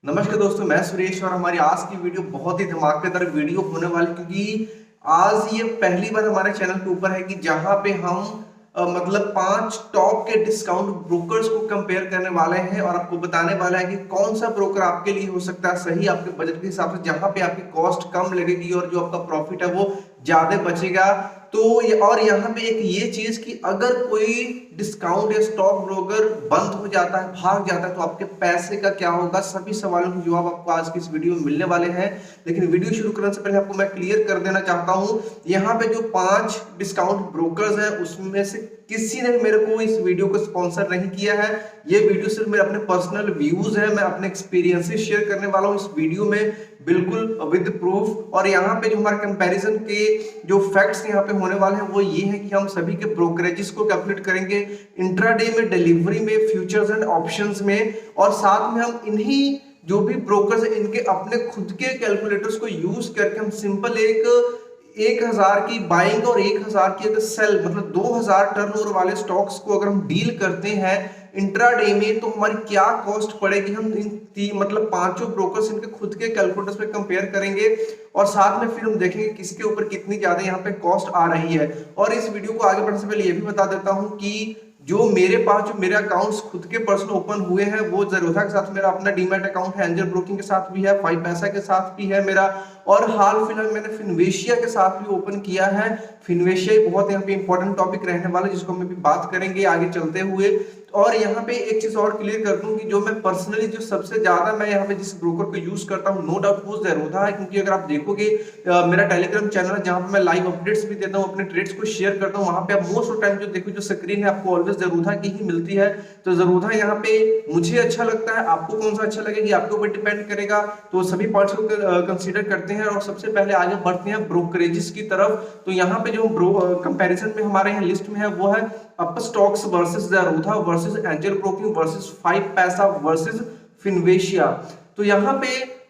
नमस्कार दोस्तों, मैं सुरेश और हमारी आज की वीडियो बहुत ही धमाकेदार वीडियो होने वाली, क्योंकि आज ये पहली बार हमारे चैनल के ऊपर है कि जहां पे हम मतलब 5 टॉप के डिस्काउंट ब्रोकर्स को कंपेयर करने वाले हैं और आपको बताने वाला है कि कौन सा ब्रोकर आपके लिए हो सकता है सही आपके बजट के हिसाब से, जहां पे आपकी कॉस्ट कम लगेगी और जो आपका प्रॉफिट है वो ज्यादा बचेगा। तो और यहाँ पे एक ये चीज कि अगर कोई डिस्काउंट या स्टॉक ब्रोकर बंद हो जाता है, भाग जाता है, तो आपके पैसे का क्या होगा, सभी सवालों के जवाब आपको आज की इस वीडियो में मिलने वाले हैं। लेकिन वीडियो शुरू करने से पहले आपको मैं क्लियर कर देना चाहता हूं, यहाँ पे जो 5 डिस्काउंट ब्रोकर्स हैं उसमें से किसी ने मेरे को इस वीडियो को स्पॉन्सर नहीं किया है। ये वीडियो सिर्फ मेरे अपने पर्सनल व्यूज है, मैं अपने एक्सपीरियंसेस शेयर करने वाला हूँ इस वीडियो में, बिल्कुल विद प्रूफ। और यहाँ पे जो हमारे कंपैरिजन के जो फैक्ट्स यहाँ पे होने वाले हैं वो ये है कि हम सभी के ब्रोकरेजेस को कैलकुलेट करेंगे इंट्राडे में, डिलीवरी में, फ्यूचर्स एंड ऑप्शंस में, और साथ में हम इन्हीं जो भी ब्रोकर्स हैं इनके अपने खुद के कैलकुलेटर्स को यूज करके हम सिंपल एक 1000 की बाइंग और 1000 की अगर सेल, मतलब 2000 टर्नओवर वाले स्टॉक्स को अगर हम डील करते हैं इंट्राडे में, तो हमारी क्या कॉस्ट पड़ेगी। हम इन मतलब 5 ब्रोकर्स इनके खुद के कैलकुलेटर्स पे कंपेयर करेंगे और साथ में फिर हम देखेंगे किसके ऊपर कितनी ज्यादा यहाँ पे कॉस्ट आ रही है। और इस वीडियो को आगे बढ़ने से पहले ये भी बता देता हूँ कि जो मेरे पास जो मेरे अकाउंट्स खुद के पर्सनल ओपन हुए हैं वो ज़ेरोधा के साथ मेरा अपना डीमैट अकाउंट है, एंजल ब्रोकिंग के साथ भी है, 5 पैसा के साथ भी है मेरा, और हाल फिलहाल मैंने फिनवेशिया के साथ भी ओपन किया है। फिनवेशिया बहुत यहाँ पे इंपॉर्टेंट टॉपिक रहने वाला है जिसको हम भी बात करेंगे आगे चलते हुए। और यहाँ पे एक चीज और क्लियर कर दूं कि जो मैं पर्सनली जो सबसे ज्यादा मैं यहाँ पे जिस ब्रोकर को यूज करता हूँ नो डाउट वो ज़ेरोधा है, क्योंकि अगर आप देखोगे मेरा टेलीग्राम चैनल है जहाँ पे मैं लाइव अपडेट्स भी देता हूँ, अपने ट्रेड्स को शेयर करता हूँ, वहां पे आप मोस्ट ऑफ टाइम जो देखो जो स्क्रीन है आपको ऑलवेज ज़ेरोधा की ही मिलती है। तो ज़ेरोधा यहाँ पे मुझे अच्छा लगता है, आपको कौन सा अच्छा लगेगा आपके ऊपर डिपेंड करेगा। तो सभी पॉइंट्स को कंसीडर करते हैं और सबसे पहले आगे बढ़ते हैं ब्रोकरेजेस की तरफ। तो यहाँ पे जो कंपैरिजन में हमारे यहाँ लिस्ट में है वो है Upstox versus Zerodha versus angel broking versus 5 पैसा वर्सेस फिनवेशिया। तो यहाँ पे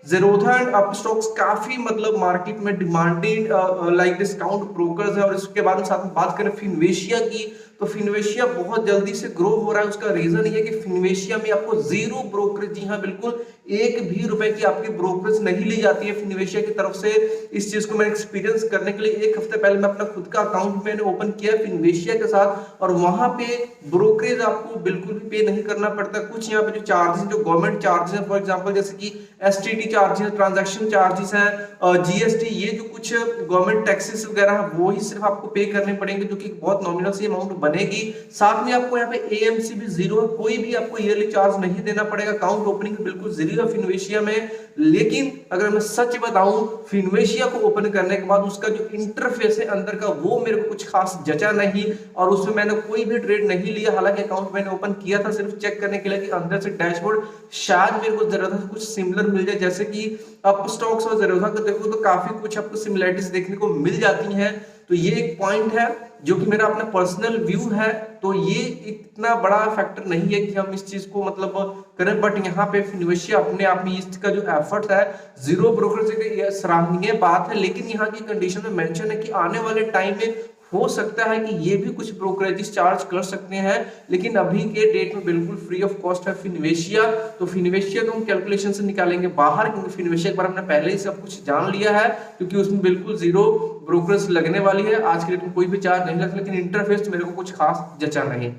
ज़ेरोधा एंड अपस्टॉक्स काफी मतलब मार्केट में डिमांडेड लाइक डिस्काउंट ब्रोकर्स है। और इसके बाद साथ में बात करें फिनवेशिया की, तो फिनवेशिया बहुत जल्दी से ग्रो हो रहा है। उसका रीजन ये है कि फिनवेशिया में आपको जीरो ब्रोकरेज, जी हाँ बिल्कुल, एक भी रुपए की आपकी ब्रोकरेज नहीं ली जाती है फिनवेशिया की तरफ से। इस चीज को मैं एक्सपीरियंस करने के लिए 1 हफ्ते पहले मैं अपना खुद का अकाउंट मैंने ओपन किया फिनवेशिया के साथ, और वहां पे ब्रोकरेज आपको बिल्कुल भी पे नहीं करना पड़ता। कुछ यहाँ पे जो चार्जेस, जो गवर्नमेंट चार्जेस है, फॉर एग्जाम्पल जैसे कि एसटीटी चार्जेस, ट्रांजैक्शन चार्जेस है, जीएसटी, ये जो कुछ गवर्नमेंट टैक्सेस वगैरह है वो ही सिर्फ आपको पे करने पड़ेंगे, जो कि बहुत नॉमिनल सी अमाउंट बनेगी। साथ में आपको यहाँ पे एएमसी भी जीरो है, कोई भी आपको ईयरली चार्ज नहीं देना पड़ेगा। अकाउंट ओपनिंग बिल्कुल जीरो है फिनवेशिया में। लेकिन अगर मैं सच बताऊं, फिनवेशिया को ओपन करने के बाद उसका जो इंटरफेस है अंदर का वो मेरे को कुछ खास जचा नहीं, और उसमें मैंने कोई भी ट्रेड नहीं लिया। हालांकि अकाउंट मैंने ओपन किया था सिर्फ चेक करने के लिए कि अंदर से डैशबोर्ड शायद मेरे को ज़ेरोधा से कुछ सिमिलर मिल जाए, जैसे कि अपस्टॉक्स और ज़ेरोधा को देखो तो काफी कुछ आपको सिमिलरिटीज देखने को मिल जाती हैं। तो ये एक पॉइंट है जो कि मेरा अपना पर्सनल व्यू है। तो ये इतना बड़ा फैक्टर नहीं है कि हम इस चीज को मतलब करें, बट यहाँ पे फिनवेशिया अपने आप में इसका जो एफर्ट है जीरो ब्रोकर से सराहनीय बात है। लेकिन यहाँ की कंडीशन में मेंशन है कि आने वाले टाइम में हो सकता है कि ये भी कुछ ब्रोकरेजेस चार्ज कर सकते हैं, लेकिन अभी के डेट में बिल्कुल फ्री ऑफ कॉस्ट है फिनवेशिया। तो फिनवेशिया को हम कैलकुलेशन से निकालेंगे बाहर, क्योंकि फिनवेशिया के बारे में हमने पहले ही सब कुछ जान लिया है, क्योंकि उसमें बिल्कुल जीरो ब्रोकरेज लगने वाली है। आज के डेट में कोई भी चार्ज नहीं लगता, लेकिन इंटरफेस मेरे को कुछ खास जचा नहीं।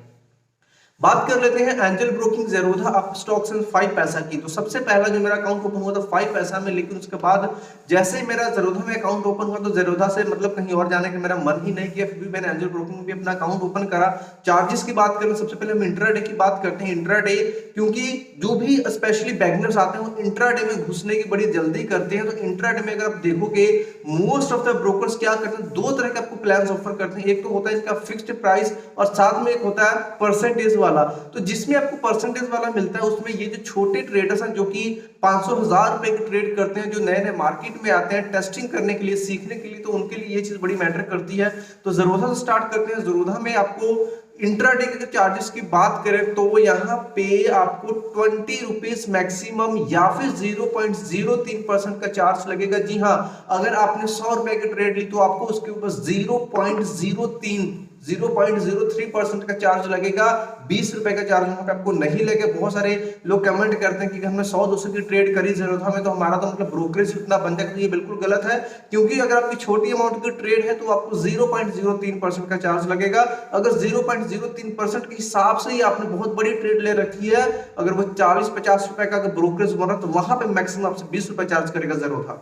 बात कर लेते हैं angel broking, Zerodha, Upstox and 5 पैसा की। तो सबसे पहला जो मेरा अकाउंट ओपन हुआ था 5 पैसा में, लेकिन उसके बाद जैसे ही मेरा ज़ेरोधा में अकाउंट ओपन हुआ तो ज़ेरोधा से मतलब कहीं और जाने का मेरा मन ही नहीं किया, फिर भी मैंने एंजल ब्रोकिंग में भी अपना अकाउंट ओपन करा। चार्जेस की बात करें, सबसे पहले हम इंट्राडे की बात करते हैं। इंट्राडे, क्योंकि जो भी स्पेशली बिगिनर्स आते हैं वो इंट्राडे में घुसने की बड़ी जल्दी करते हैं। तो इंट्राडे में अगर आप देखोगे मोस्ट ऑफ द ब्रोकर्स क्या करते हैं, 2 तरह के आपको प्लान ऑफर करते हैं। एक तो होता है इसका फिक्स्ड प्राइस, और साथ में एक होता है परसेंटेज वाला। तो जिसमें आपको परसेंटेज वाला मिलता है उसमें ये जो छोटे ट्रेडर्स हैं जो कि 500,000 रुपए के ट्रेड करते हैं, जो नए नए मार्केट में आते हैं टेस्टिंग करने के लिए, सीखने के लिए, तो उनके लिए ये चीज बड़ी मैटर करती है। तो ज़ेरोधा से स्टार्ट करते हैं। ज़ेरोधा में आपको इंट्राडे के चार्जेस की बात करें तो वो यहाँ पे आपको 20 रुपीज मैक्सिमम या फिर 0.03% का चार्ज लगेगा। जी हाँ, अगर आपने 100 रुपए की ट्रेड ली तो आपको उसके ऊपर 0.03 0.03% का चार्ज लगेगा, 20 रुपए का चार्ज वहां पे आपको नहीं लगेगा। बहुत सारे लोग कमेंट करते हैं कि हमने 100-200 की ट्रेड करी ज़रूरत में तो हमारा तो मतलब ब्रोकरेज उतना बन जाएगा, तो ये बिल्कुल गलत है, क्योंकि अगर आपकी छोटी अमाउंट की ट्रेड है तो आपको 0.03% का चार्ज लगेगा। अगर 0.03% के हिसाब से ही आपने बहुत बड़ी ट्रेड ले रखी है, अगर वो 40-50 रुपए का ब्रोकरेज बन रहा तो वहां पे मैक्सिमम आपसे 20 रुपए चार्ज करेगा ज़रूरत।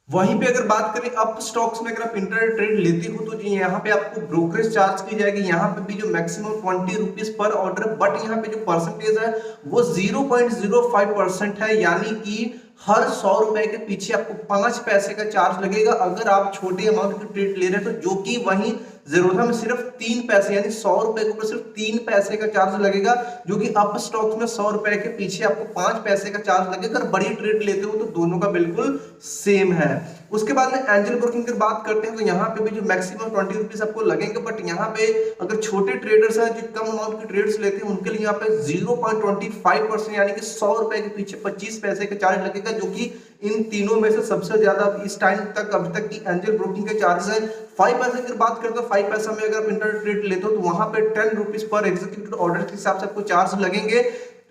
वहीं पे अगर बात करें अप स्टॉक्स में, अगर आप इंट्राडे ट्रेड लेते हो तो यहाँ पे आपको ब्रोकरेज चार्ज की जाएगी, यहाँ पे भी जो maximum 20 rupees per order, but यहाँ पे जो परसेंटेज है वो 0.05% है, यानी कि हर 100 रुपए के पीछे आपको 5 पैसे का चार्ज लगेगा अगर आप छोटे अमाउंट की ट्रेड ले रहे हैं तो, जो कि वहीं ज़ेरोधा में सिर्फ 3 पैसे, यानी 100 रुपए के ऊपर सिर्फ 3 पैसे का चार्ज लगेगा, जो कि अप स्टॉक्स में 100 रुपए के पीछे आपको 5 पैसे का चार्ज लगेगा। अगर बड़ी ट्रेड लेते हो तो दोनों का बिल्कुल सेम है। उसके बाद में एंजल ब्रोकिंग की बात करते हैं तो यहाँ पे भी जो मैक्सिमम 20 रुपीज आपको लगेंगे, बट यहाँ पे अगर छोटे ट्रेडर्स हैं जो कम अमाउंट की ट्रेड्स लेते हैं उनके लिए यहाँ पे 0.25% यानी कि 100 रुपए के पीछे 25 पैसे का चार्ज लगेगा, जो कि इन तीनों में से सबसे ज्यादा इस टाइम तक अभी तक की एंजल ब्रोकिंग के चार्जेस है। 5 पैसे की बात करते हो, 5 पैसा में अगर आप इंट्राडे ट्रेड लेते हो तो वहां पे 10 रुपीज पर एग्जीक्यूटेड ऑर्डर के हिसाब से आपको चार्ज लगेंगे।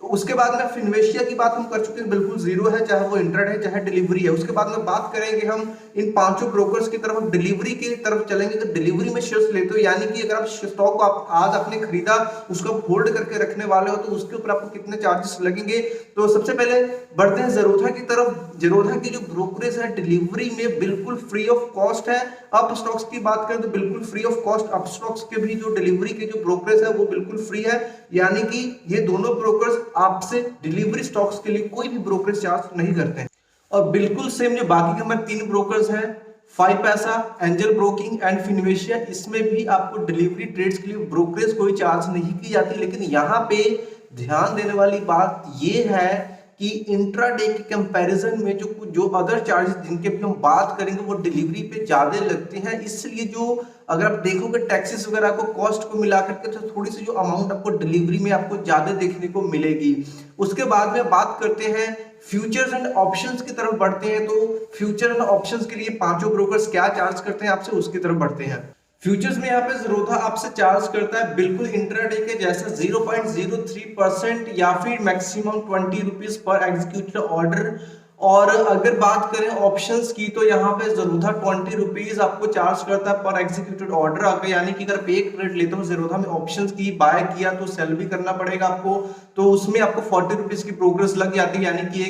तो उसके बाद में फिनवेशिया की बात हम कर चुके हैं, बिल्कुल जीरो है, चाहे वो इंट्राडे है चाहे डिलीवरी है। उसके बाद में बात करेंगे हम इन पांचों ब्रोकर्स की तरफ, डिलीवरी की तरफ चलेंगे। तो डिलीवरी में शेयर्स लेते हो, यानी कि अगर आप स्टॉक को आप आज आपने खरीदा, उसको होल्ड करके रखने वाले हो, तो उसके ऊपर आपको कितने चार्जेस लगेंगे। तो सबसे पहले बढ़ते हैं ज़ेरोधा की तरफ। ज़ेरोधा की जो ब्रोकरेज है डिलीवरी में बिल्कुल फ्री ऑफ कॉस्ट है। अप स्टॉक्स की बात करें तो बिल्कुल free of cost, up stocks के भी जो डिलीवरी के जो ब्रोकरेज है वो बिल्कुल फ्री है, यानी कि ये दोनों ब्रोकर्स आपसे डिलीवरी स्टॉक्स के लिए कोई भी ब्रोकरेज चार्ज नहीं करते हैं। और बिल्कुल सेम जो बाकी के हमारे 3 ब्रोकर्स हैं, 5 पैसा, एंजल ब्रोकिंग एंड फिनवेशिया, इसमें भी आपको डिलीवरी ट्रेड्स के लिए ब्रोकरेज कोई चार्ज नहीं की जाती। लेकिन यहाँ पे ध्यान देने वाली बात ये है कि इंट्राडे के कंपैरिजन में जो अदर चार्जेस जिनके भी हम बात करेंगे वो डिलीवरी पे ज्यादा लगते हैं, इसलिए जो अगर आप देखोगे टैक्सेस वगैरह को कॉस्ट को मिला करके तो थोड़ी सी जो अमाउंट आपको डिलीवरी में आपको ज्यादा देखने को मिलेगी। उसके बाद में बात करते हैं फ्यूचर्स एंड ऑप्शंस की तरफ बढ़ते हैं। तो फ्यूचर एंड ऑप्शंस के लिए पांचों ब्रोकर्स क्या चार्ज करते हैं आपसे, उसकी तरफ बढ़ते हैं। फ्यूचर्स में यहाँ पे ज़ेरोधा आपसे चार्ज करता है बिल्कुल इंट्राडे के जैसा 0.03% या फिर maximum 20 rupees per executed order. और अगर बात करें ऑप्शंस की तो यहाँ पे ज़ेरोधा 20 रुपीज आपको चार्ज करता है पर एग्जीक्यूटेड ऑर्डर आकर, यानी कि अगर एक ट्रेड लेते हो ज़ेरोधा में ऑप्शंस की, बाय किया तो सेल भी करना पड़ेगा आपको, तो उसमें आपको 40 रुपीज की प्रोग्रेस लग जाती है, यानी कि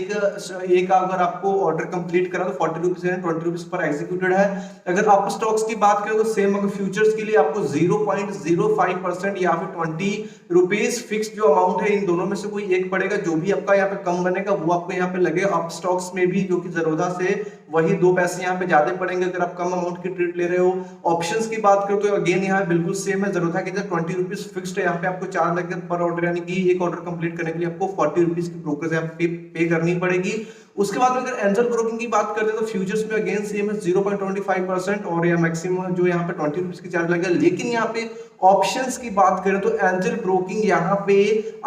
एक अगर आपको ऑर्डर कंप्लीट करा तो 40 रुपीज है, 20 रुपीज पर एग्जीक्यूटेड है। अगर आप स्टॉक्स की बात करें तो सेम, अगर फ्यूचर्स के लिए आपको 0.05% या फिर 20 रुपीज फिक्स जो अमाउंट है, इन दोनों में से कोई एक पड़ेगा, जो भी आपका यहाँ पे कम बनेगा वो आपको यहाँ पे लगेगा। अप स्टॉक्स में भी जो कि ज़ेरोधा से वही 2 पैसे यहाँ पे ज्यादा पड़ेंगे अगर आप कम अमाउंट की ट्रेड ले रहे हो। ऑप्शंस की बात करो तो अगेन यहाँ बिल्कुल सेम है, ज़ेरोधा की 20 रुपीज फिक्स्ड है, यहाँ पे आपको चार्ज लगेगा पर ऑर्डर, यानी कि एक ऑर्डर कंप्लीट करने के लिए आपको 40 रुपीज की ब्रोकरेज यहाँ पे करनी पड़ेगी। उसके बाद अगर एंजल ब्रोकिंग की बात करते हैं तो फ्यूचर्स में अगेन सेम है 0.25% और या मैक्सिमम जो यहाँ पे 20 रुपीज की चार्ज लगेगा। लेकिन यहाँ पे ऑप्शंस की बात करें तो एंजल ब्रोकिंग यहाँ पे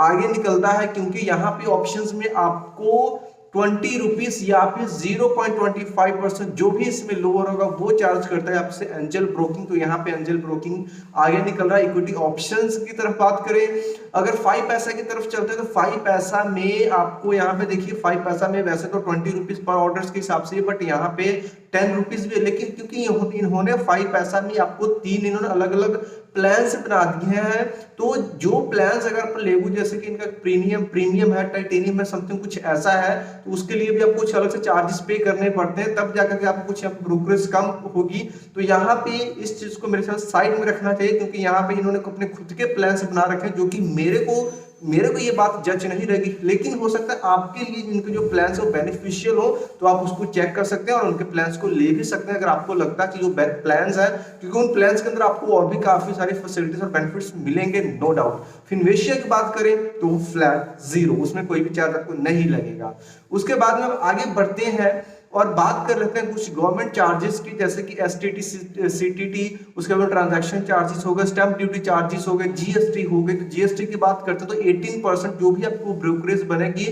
आगे निकलता है, क्योंकि यहाँ पे ऑप्शंस में आपको 20 रुपीज या फिर 0.25% जो भी इसमें लोअर होगा वो चार्ज करता है आपसे एंजल ब्रोकिंग। तो यहाँ पे एंजल ब्रोकिंग आगे निकल रहा है। इक्विटी ऑप्शंस की तरफ बात करें, अगर 5 पैसा की तरफ चलते हैं तो 5 पैसा में आपको यहाँ पे देखिए 5 पैसा में वैसे तो 20 रुपीज पर ऑर्डर के हिसाब से, बट यहाँ पे 10 रुपीज भी है, लेकिन क्योंकि इन्होंने 5 पैसा में आपको 3 इन्होंने अलग अलग प्लान्स बना दिए हैं। तो जो प्लान्स अगर आप लेगो, जैसे कि इनका प्रीमियम है, टाइटेनियम है, समथिंग कुछ ऐसा है, तो उसके लिए भी आपको कुछ अलग से चार्जेस पे करने पड़ते हैं, तब जाकर के आपको कुछ ब्रोकरेज कम होगी। तो यहाँ पे इस चीज को मेरे साथ साइड में रखना चाहिए, क्योंकि यहाँ पे इन्होंने अपने खुद के प्लान्स बना रखे हैं, जो कि मेरे को ये बात जज नहीं रहेगी। लेकिन हो सकता है आपके लिए इनके जो प्लान्स है वो बेनिफिशियल हो, तो आप उसको चेक कर सकते हैं और उनके प्लान्स को ले भी सकते हैं अगर आपको लगता है कि जो प्लान्स है, क्योंकि उन प्लान्स के अंदर आपको और भी काफी सारी फैसिलिटीज और बेनिफिट्स मिलेंगे, नो डाउट। फिनवेशिया की बात करें तो फ्लैट 0, उसमें कोई भी चार्ज आपको नहीं लगेगा। उसके बाद में आगे बढ़ते हैं और बात कर लेते हैं कुछ गवर्नमेंट चार्जेस की, जैसे कि एसटीटी, सीटीटी, उसके बाद ट्रांजैक्शन चार्जेस हो गए, स्टैंप ड्यूटी चार्जेस हो गए, जीएसटी हो गए। तो जीएसटी की बात करते हैं तो 18% जो भी आपको ब्रोकरेज बनेगी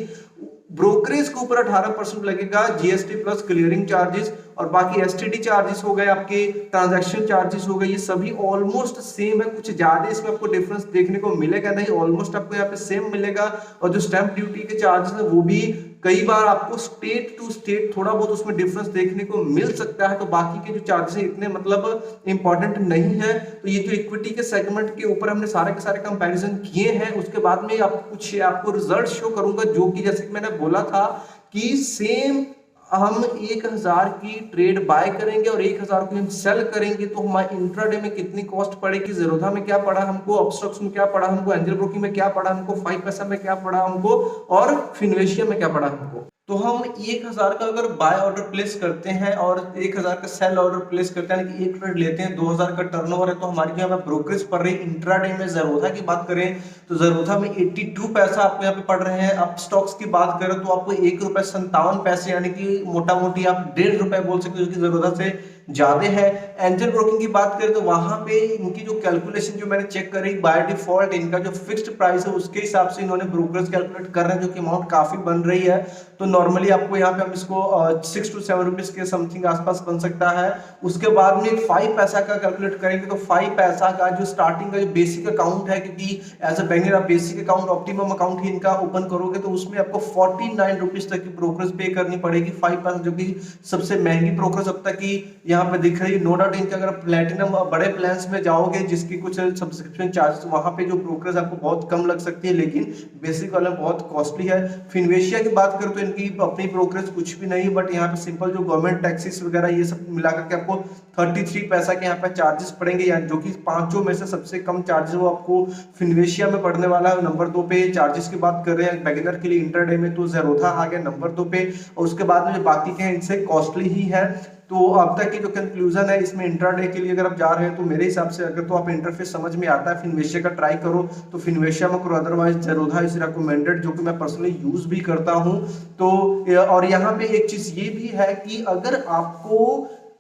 ब्रोकरेज के ऊपर 18% लगेगा, जीएसटी प्लस क्लियरिंग चार्जेस, और बाकी एसटीडी चार्जेस हो गए, आपके ट्रांजैक्शन चार्जेस हो गए, ये सभी ऑलमोस्ट सेम है। कुछ ज्यादा इसमें आपको डिफरेंस देखने को मिलेगा नहीं, ऑलमोस्ट आपको यहाँ पे सेम मिलेगा। और जो स्टैंप ड्यूटी के चार्जेस है वो भी कई बार आपको स्टेट टू स्टेट थोड़ा बहुत उसमें डिफरेंस देखने को मिल सकता है। तो बाकी के जो चार्जेस इतने मतलब इंपॉर्टेंट नहीं है। तो ये जो इक्विटी के सेगमेंट के ऊपर हमने सारे के सारे कंपैरिजन किए हैं, उसके बाद में आपको रिजल्ट शो करूंगा, जो कि जैसे कि मैंने बोला था कि सेम हम 1000 की ट्रेड बाय करेंगे और 1000 को हम सेल करेंगे, तो हमारे इंट्राडे में कितनी कॉस्ट पड़ेगी, ज़ेरोधा में क्या पड़ा हमको, अपस्टॉक्स में क्या पड़ा हमको, एंजल ब्रोकिंग में क्या पड़ा हमको, 5 पैसा में क्या पड़ा हमको, और फिनवेशिया में क्या पड़ा हमको। तो हम 1000 का अगर बाय ऑर्डर प्लेस करते हैं और 1000 का सेल ऑर्डर प्लेस करते हैं, यानी कि एक ट्रेड लेते हैं, 2000 का टर्नओवर है, तो हमारी यहाँ पे ब्रोकरेज पड़ रही है इंट्राडे में। ज़ेरोधा की बात करें तो ज़ेरोधा में 82 पैसा आपको यहाँ पे पड़ रहे हैं। अब स्टॉक्स की बात करें तो आपको 1 रुपए 57 पैसे, यानी कि मोटा मोटी आप 1.5 रुपए बोल सकते हो, जो कि ज़ेरोधा से ज्यादा है। एंजल ब्रोकिंग की बात करें तो वहां पे इनकी जो कैलकुलेशन जो मैंने चेक करी, बाय डिफॉल्ट इनका जो फिक्स्ड प्राइस है उसके हिसाब से इन्होंने ब्रोकरेज कैलकुलेट कर रहे हैं, जो कि अमाउंट काफी बन रही है। तो नॉर्मली आपको यहाँ पे हम इसको 6 to 7 रुपीज के समथिंग आसपास बन सकता है। उसके बाद में 5 पैसा का कैलकुलेट करेंगे तो 5 पैसा का जो स्टार्टिंग का जो बेसिक अकाउंट है, क्योंकि एज अ बिगिनर आप बेसिक अकाउंट ऑप्टिमम अकाउंट ही इनका ओपन करोगे, तो उसमें आपको 49 रुपीज तक की ब्रोकरेज पे करनी पड़ेगी। 5 पैसा जो कि सबसे महंगी ब्रोकरेज अब तक की यहाँ पे दिख रही है। नो डाउट इनके अगर प्लेटिनम बड़े प्लान्स में जाओगे जिसकी कुछ सब्सक्रिप्शन चार्जेस, वहां पे जो ब्रोकरेज आपको बहुत कम लग सकती है, लेकिन बेसिक वाला बहुत कॉस्टली है। फिनवेशिया की बात करें तो इनकी अपनी ब्रोकरेज कुछ भी नहीं, बट यहाँ पे सिंपल जो गवर्नमेंट टैक्सेस वगैरह ये सब मिलाकर के आपको 33 पैसा के यहाँ पे चार्जेस पड़ेंगे, यानी जो कि पांचों में से सबसे कम चार्जेस वो आपको फिनवेशिया में पड़ने वाला है। नंबर 2 पे चार्जेस की बात कर रहे हैं बिगिनर के लिए इंटरडे में, तो ज़ेरोधा आ गया नंबर 2 पे। और उसके बाद में जो बाकी के हैं इनसे कॉस्टली ही है। तो अब तक की जो कंक्लूजन है इसमें इंट्राडे के लिए अगर आप जा रहे हैं तो मेरे हिसाब से अगर तो आप इंटरफेस समझ में आता है फिनवेशिया का ट्राई करो तो फिनवेशिया में करो, अदरवाइज ज़ेरोधा इज रिकमेंडेड, जो कि मैं पर्सनली यूज भी करता हूं। तो और यहाँ पे एक चीज ये भी है कि अगर आपको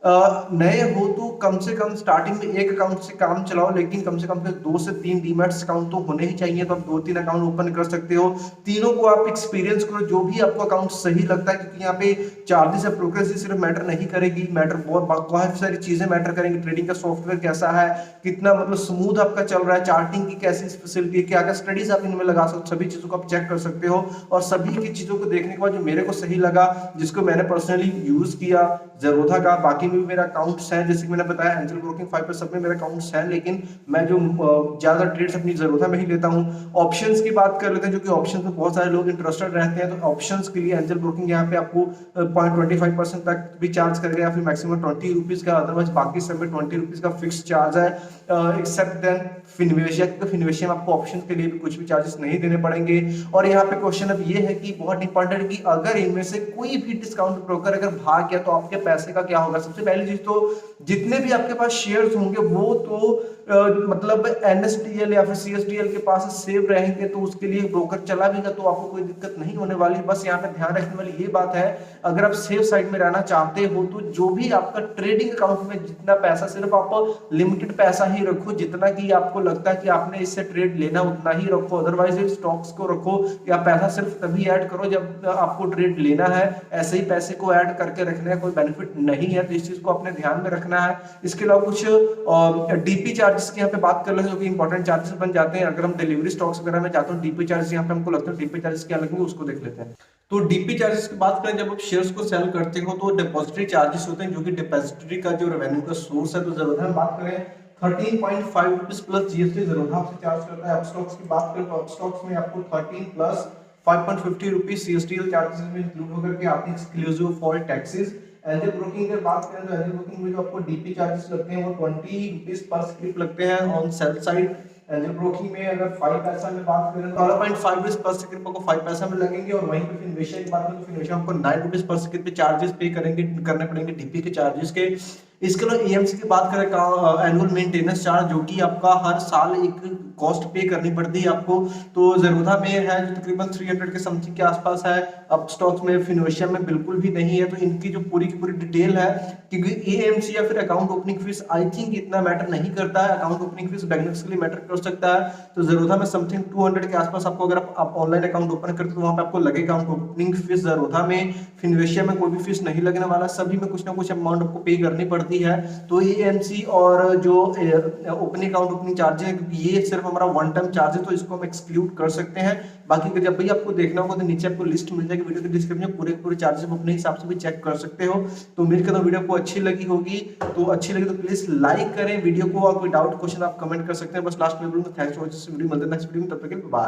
नए हो तो कम से कम स्टार्टिंग में एक अकाउंट से काम चलाओ, लेकिन कम से कम 2 से 3 डीमैट्स अकाउंट तो होने ही चाहिए। तो आप 2-3 अकाउंट ओपन कर सकते हो, तीनों को आप एक्सपीरियंस करो, जो भी आपको अकाउंट सही लगता है, क्योंकि यहाँ पे चार्जेस या ब्रोकरेज सिर्फ मैटर नहीं करेगी, मैटर बहुत सारी चीजें मैटर करेंगी। ट्रेडिंग का सॉफ्टवेयर कैसा है, कितना मतलब स्मूथ आपका चल रहा है, चार्टिंग की कैसी फैसिलिटी है, क्या क्या स्टडीज आप इनमें लगा सकते हो, सभी चीजों को आप चेक कर सकते हो। और सभी की चीजों को देखने के बाद जो मेरे को सही लगा, जिसको मैंने पर्सनली यूज किया ज़ेरोधा का, बाकी में भी मेरा अकाउंट्स हैं, जैसे कि मैंने बताया एंजल ब्रोकिंग 5 पर सब में मेरे अकाउंट्स हैं, लेकिन मैं जो ज्यादा ट्रेड्स अपनी ज़ेरोधा में ही लेता हूँ। ऑप्शंस की बात कर लेते हैं, जो कि ऑप्शंस में बहुत सारे लोग इंटरेस्टेड रहते हैं, तो ऑप्शंस के लिए एंजल ब्रोकिंग यहाँ पे आपको 0.25% तक भी चार्ज करेगा, या फिर मैक्सिमम 20 रुपीज का, अदरवाइज बाकी सब में 20 रुपीज का फिक्स चार्ज है, एक्सेप्ट देन फिनवेशिया। तो फिनवेशिया में आपको ऑप्शन के लिए भी कुछ भी चार्जेस नहीं देने पड़ेंगे। और यहाँ पे क्वेश्चन अब ये है कि बहुत इंपॉर्टेंट, कि अगर इनमें से कोई भी डिस्काउंट ब्रोकर अगर भाग गया तो आपके पैसे का क्या होगा। सबसे पहली चीज तो जितने भी आपके पास शेयर्स होंगे वो तो मतलब एनएसडीएल या फिर सीएसडीएल के पास सेव रहेंगे, तो उसके लिए ब्रोकर चला भी तो आपको कोई दिक्कत नहीं होने वाली। बस यहाँ पे ध्यान रखने वाली ये बात है, अगर आप सेफ साइड में रहना चाहते हो तो जो भी आपका ट्रेडिंग अकाउंट में जितना पैसा, सिर्फ आप लिमिटेड पैसा ही रखो, जितना कि आपको लगता है कि आपने इससे ट्रेड लेना उतना ही रखो। अदरवाइज स्टॉक्स को रखो या पैसा सिर्फ तभी ऐड करो जब आपको ट्रेड लेना है, ऐसे ही पैसे को ऐड करके रखने का कोई बेनिफिट नहीं है। तो इस चीज को अपने ध्यान में रखना है। इसके अलावा कुछ डीपी चार्जेस की यहाँ पे बात कर ले, जो कि इंपॉर्टेंट चार्जेस बन जाते हैं। अगर हम डिलीवरी स्टॉक्स वगैरह में जाते हैं, डीपी चार्जेस यहाँ पे हमको लगता है डीपी चार्जेस क्या लगेंगे उसको देख लेते हैं। तो डीपी चार्जेस की बात करें, जब आप शेयर्स को सेल करते हो तो डिपॉजिटरी चार्जेस होते हैं, जो कि डिपॉजिटरी का जो रेवेन्यू का सोर्स है। तो जरूरत है बात करें 13.5 रुपीज प्लस जीएसटी ज़ेरोधा आपसे चार्ज करता है। अपस्टॉक्स की बात करें तो अपस्टॉक्स में आपको 13 प्लस 5.50 रुपीज सीएसटी चार्जेस में इंक्लूड होकर के आपकी exclusive of all taxes. Angel broking की बात करें तो एंजल ब्रोकिंग में जो आपको डीपी चार्जेस लगते हैं वो 20 रुपीज पर स्क्रिप्ट लगते हैं on sell side. Angel broking में अगर 5 पैसा में बात करें तो 12.5 रुपीज पर स्क्रिप्ट को 5 पैसा में लगेंगे। और वहीं पे फिनवेशिया की बात करें तो फिनवेशिया आपको 9 रुपीज पर स्क्रिप्ट पे चार्जेस पे करने पड़ेंगे डीपी के चार्जेस के। इसके अलावा एएमसी की बात करें, एनुअल मेंटेनेंस चार्ज जो कि आपका हर साल एक कॉस्ट पे करनी पड़ती है आपको। तो ज़रोधा में है जो तकरीबन 300 के समथिंग के आसपास है, अब स्टॉक्स में फिनोशिया में बिल्कुल भी नहीं है। तो इनकी जो पूरी की पूरी डिटेल है, क्योंकि एएमसी या फिर account opening fees I think इतना मैटर नहीं करता है, अकाउंट ओपनिंग फीस बिगिनर्स के लिए मैटर कर सकता है। तो ज़रोधा में समथिंग 200 के आसपास आपको, अगर आप ऑनलाइन अकाउंट ओपन करते हो तो वहां पे आपको लगेगा अकाउंट ओपनिंग फीस। ज़रोधा में, फिनोशिया में कोई भी फीस नहीं लगने वाला, सभी में कुछ ना कुछ अमाउंट आपको पे करनी पड़ती है। तो एएमसी और जो ओपनिंग अकाउंट ओपनिंग चार्जेस है, क्योंकि ये सिर्फ हमारा वन टाइम चार्ज है तो इसको हम एक्सक्लूड कर सकते हैं। बाकी जब भी आपको देखना होगा तो नीचे आपको लिस्ट मिल जाएगी वीडियो के डिस्क्रिप्शन में, पूरे पूरे चार्जेस आप अपने हिसाब से भी चेक कर सकते हो। तो उम्मीद करता हूं वीडियो आपको अच्छी लगी होगी। तो अच्छी लगी तो प्लीज लाइक करें वीडियो को, और कोई डाउट क्वेश्चन आप कमेंट कर सकते हैं। बस लास्ट में बोलूंगा थैंक्स फॉर वॉचिंग वीडियो, मिलते हैं नेक्स्ट वीडियो में, तब तक के लिए बाय।